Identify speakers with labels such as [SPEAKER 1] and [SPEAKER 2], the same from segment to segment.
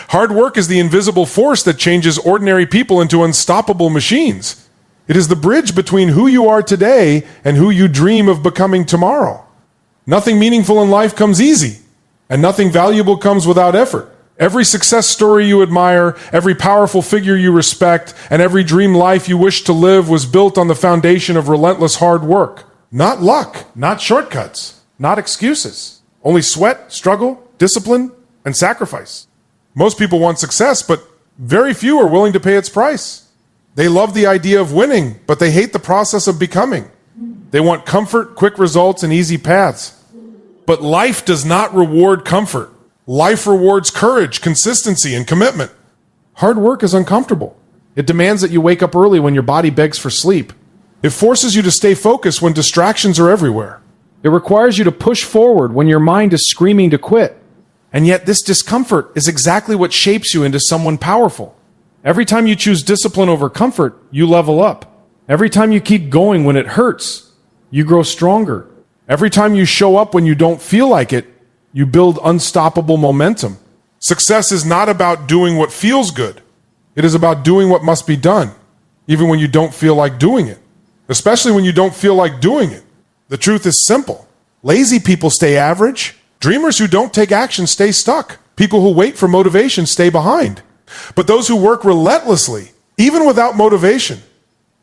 [SPEAKER 1] Hard work is the invisible force that changes ordinary people into unstoppable machines. It is the bridge between who you are today and who you dream of becoming tomorrow. Nothing meaningful in life comes easy, and nothing valuable comes without effort. Every success story you admire, every powerful figure you respect, and every dream life you wish to live was built on the foundation of relentless hard work. Not luck, not shortcuts, not excuses. Only sweat, struggle, discipline, and sacrifice. Most people want success, but very few are willing to pay its price. They love the idea of winning, but they hate the process of becoming. They want comfort, quick results, and easy paths. But life does not reward comfort. Life rewards courage, consistency, and commitment. Hard work is uncomfortable. It demands that you wake up early when your body begs for sleep. It forces you to stay focused when distractions are everywhere. It requires you to push forward when your mind is screaming to quit. And yet this discomfort is exactly what shapes you into someone powerful. Every time you choose discipline over comfort, you level up. Every time you keep going when it hurts, you grow stronger. Every time you show up when you don't feel like it, you build unstoppable momentum. Success is not about doing what feels good. It is about doing what must be done, even when you don't feel like doing it, especially when you don't feel like doing it. The truth is simple. Lazy people stay average. Dreamers who don't take action stay stuck. People who wait for motivation stay behind. But those who work relentlessly, even without motivation,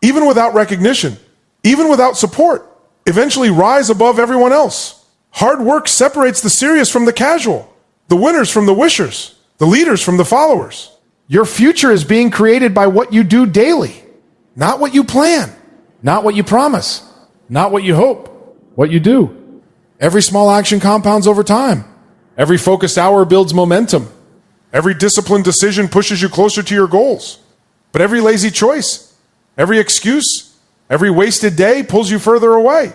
[SPEAKER 1] even without recognition, even without support, eventually rise above everyone else. Hard work separates the serious from the casual, the winners from the wishers, the leaders from the followers. Your future is being created by what you do daily, not what you plan, not what you promise, not what you hope, what you do. Every small action compounds over time. Every focused hour builds momentum. Every disciplined decision pushes you closer to your goals. But every lazy choice, every excuse, every wasted day pulls you further away.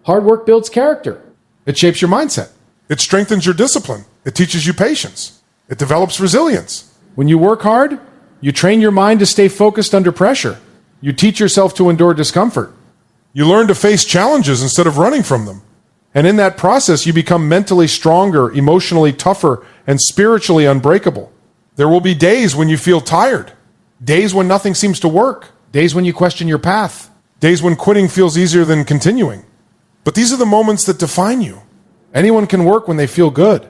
[SPEAKER 1] Hard work builds character. It shapes your mindset. It strengthens your discipline. It teaches you patience. It develops resilience. When you work hard, you train your mind to stay focused under pressure. You teach yourself to endure discomfort. You learn to face challenges instead of running from them. And in that process, you become mentally stronger, emotionally tougher, and spiritually unbreakable. There will be days when you feel tired, days when nothing seems to work, days when you question your path, days when quitting feels easier than continuing. But these are the moments that define you. Anyone can work when they feel good.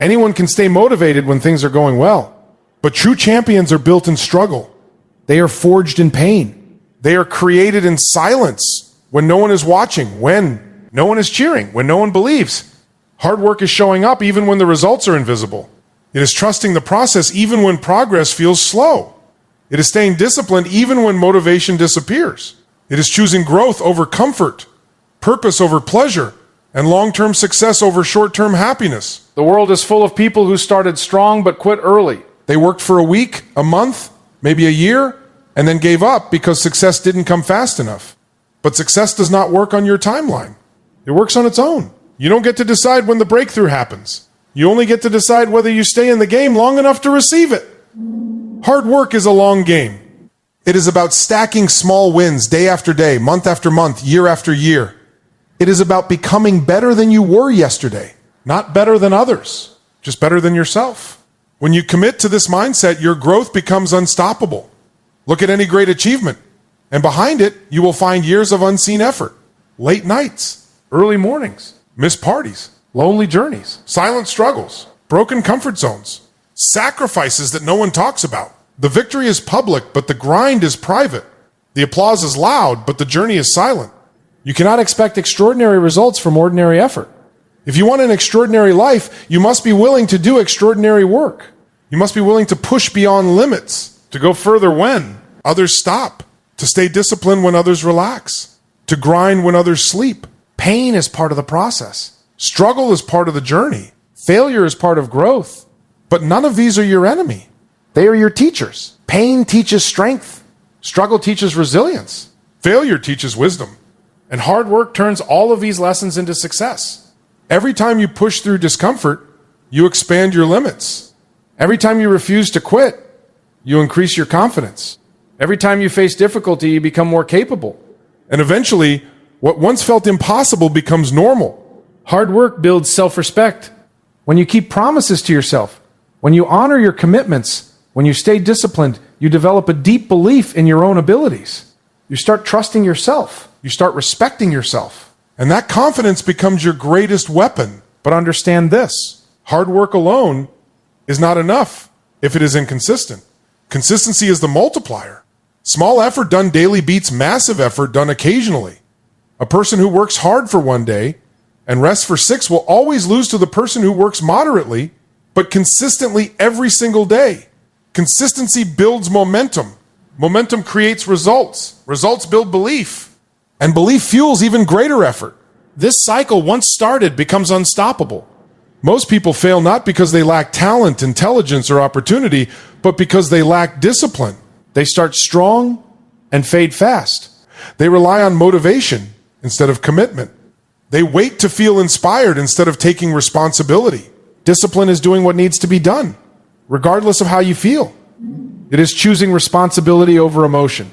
[SPEAKER 1] Anyone can stay motivated when things are going well. But true champions are built in struggle. They are forged in pain. They are created in silence when no one is watching, when no one is cheering, when no one believes. Hard work is showing up even when the results are invisible. It is trusting the process even when progress feels slow. It is staying disciplined even when motivation disappears. It is choosing growth over comfort, purpose over pleasure, and long-term success over short-term happiness. The world is full of people who started strong but quit early. They worked for a week, a month, maybe a year, and then gave up because success didn't come fast enough. But success does not work on your timeline. It works on its own. You don't get to decide when the breakthrough happens. You only get to decide whether you stay in the game long enough to receive it. Hard work is a long game. It is about stacking small wins day after day, month after month, year after year. It is about becoming better than you were yesterday. Not better than others, just better than yourself. When you commit to this mindset, your growth becomes unstoppable. Look at any great achievement, and behind it, you will find years of unseen effort, late nights, early mornings, missed parties, lonely journeys, silent struggles, broken comfort zones, sacrifices that no one talks about. The victory is public, but the grind is private. The applause is loud, but the journey is silent. You cannot expect extraordinary results from ordinary effort. If you want an extraordinary life, you must be willing to do extraordinary work. You must be willing to push beyond limits, to go further when others stop, to stay disciplined when others relax, to grind when others sleep. Pain is part of the process. Struggle is part of the journey. Failure is part of growth. But none of these are your enemy. They are your teachers. Pain teaches strength. Struggle teaches resilience. Failure teaches wisdom. And hard work turns all of these lessons into success. Every time you push through discomfort, you expand your limits. Every time you refuse to quit, you increase your confidence. Every time you face difficulty, you become more capable. And eventually, what once felt impossible becomes normal. Hard work builds self-respect. When you keep promises to yourself,
[SPEAKER 2] When you honor your commitments, when you stay disciplined, you develop a deep belief in your own abilities. You start trusting yourself. You start respecting yourself.
[SPEAKER 1] And that confidence becomes your greatest weapon.
[SPEAKER 2] But understand this:
[SPEAKER 1] Hard work alone is not enough if it is inconsistent. Consistency is the multiplier. Small effort done daily beats massive effort done occasionally. A person who works hard for one day and rests for 6 will always lose to the person who works moderately, but consistently every single day. Consistency builds momentum. Momentum creates results. Results build belief. And belief fuels even greater effort. This cycle, once started, becomes unstoppable. Most people fail not because they lack talent, intelligence, or opportunity, but because they lack discipline.
[SPEAKER 2] They start strong and fade fast.
[SPEAKER 1] They rely on motivation instead of commitment. They wait to feel inspired instead of taking responsibility.
[SPEAKER 2] Discipline is doing what needs to be done, regardless of how you feel. It is choosing responsibility over emotion.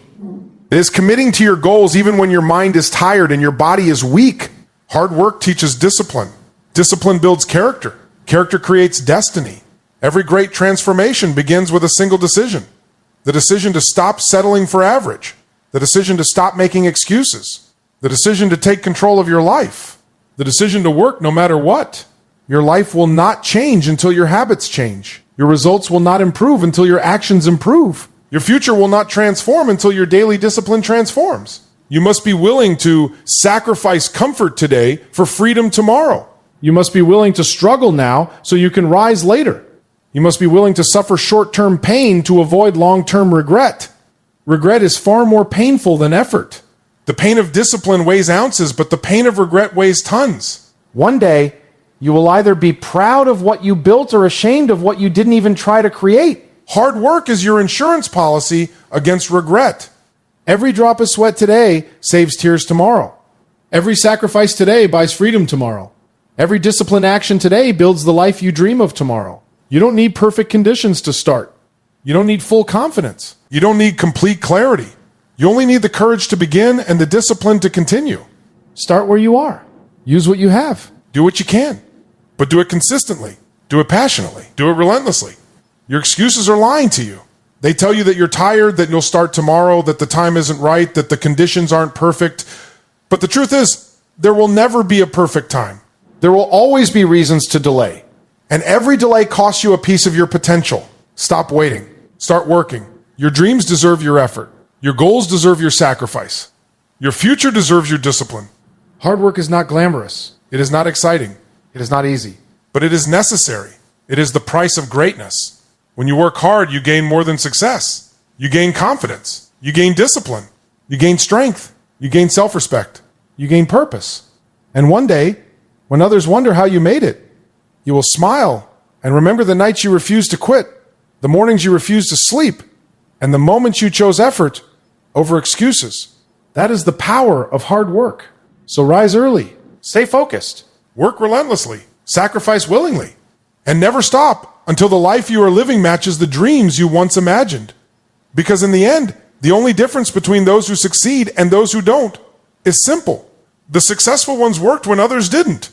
[SPEAKER 1] It is committing to your goals even when your mind is tired and your body is weak. Hard work teaches discipline. Discipline builds character. Character creates destiny. Every great transformation begins with a single decision. The decision to stop settling for average. The decision to stop making excuses. The decision to take control of your life. The decision to work no matter what. Your life will not change until your habits change. Your results will not improve until your actions improve. Your future will not transform until your daily discipline transforms. You must be willing to sacrifice comfort today for freedom tomorrow.
[SPEAKER 2] You must be willing to struggle now so you can rise later.
[SPEAKER 1] You must be willing to suffer short-term pain to avoid long-term regret.
[SPEAKER 2] Regret is far more painful than effort.
[SPEAKER 1] The pain of discipline weighs ounces, but the pain of regret weighs tons.
[SPEAKER 2] One day, you will either be proud of what you built or ashamed of what you didn't even try to create.
[SPEAKER 1] Hard work is your insurance policy against regret.
[SPEAKER 2] Every drop of sweat today saves tears tomorrow. Every sacrifice today buys freedom tomorrow. Every disciplined action today builds the life you dream of tomorrow. You don't need perfect conditions to start. You don't need full confidence.
[SPEAKER 1] You don't need complete clarity. You only need the courage to begin and the discipline to continue.
[SPEAKER 2] Start where you are. Use what you have.
[SPEAKER 1] Do what you can, but do it consistently. Do it passionately. Do it relentlessly. Your excuses are lying to you. They tell you that you're tired, that you'll start tomorrow, that the time isn't right, that the conditions aren't perfect. But the truth is, there will never be a perfect time.
[SPEAKER 2] There will always be reasons to delay.
[SPEAKER 1] And every delay costs you a piece of your potential. Stop waiting. Start working. Your dreams deserve your effort. Your goals deserve your sacrifice. Your future deserves your discipline.
[SPEAKER 2] Hard work is not glamorous.
[SPEAKER 1] It is not exciting.
[SPEAKER 2] It is not easy.
[SPEAKER 1] But it is necessary. It is the price of greatness. When you work hard, you gain more than success. You gain confidence. You gain discipline. You gain strength. You gain self-respect.
[SPEAKER 2] You gain purpose. And one day, when others wonder how you made it, you will smile and remember the nights you refused to quit, the mornings you refused to sleep, and the moments you chose effort over excuses. That is the power of hard work. So rise early. Stay focused.
[SPEAKER 1] Work relentlessly. Sacrifice willingly. And never stop until the life you are living matches the dreams you once imagined. Because in the end, the only difference between those who succeed and those who don't is simple. The successful ones worked when others didn't.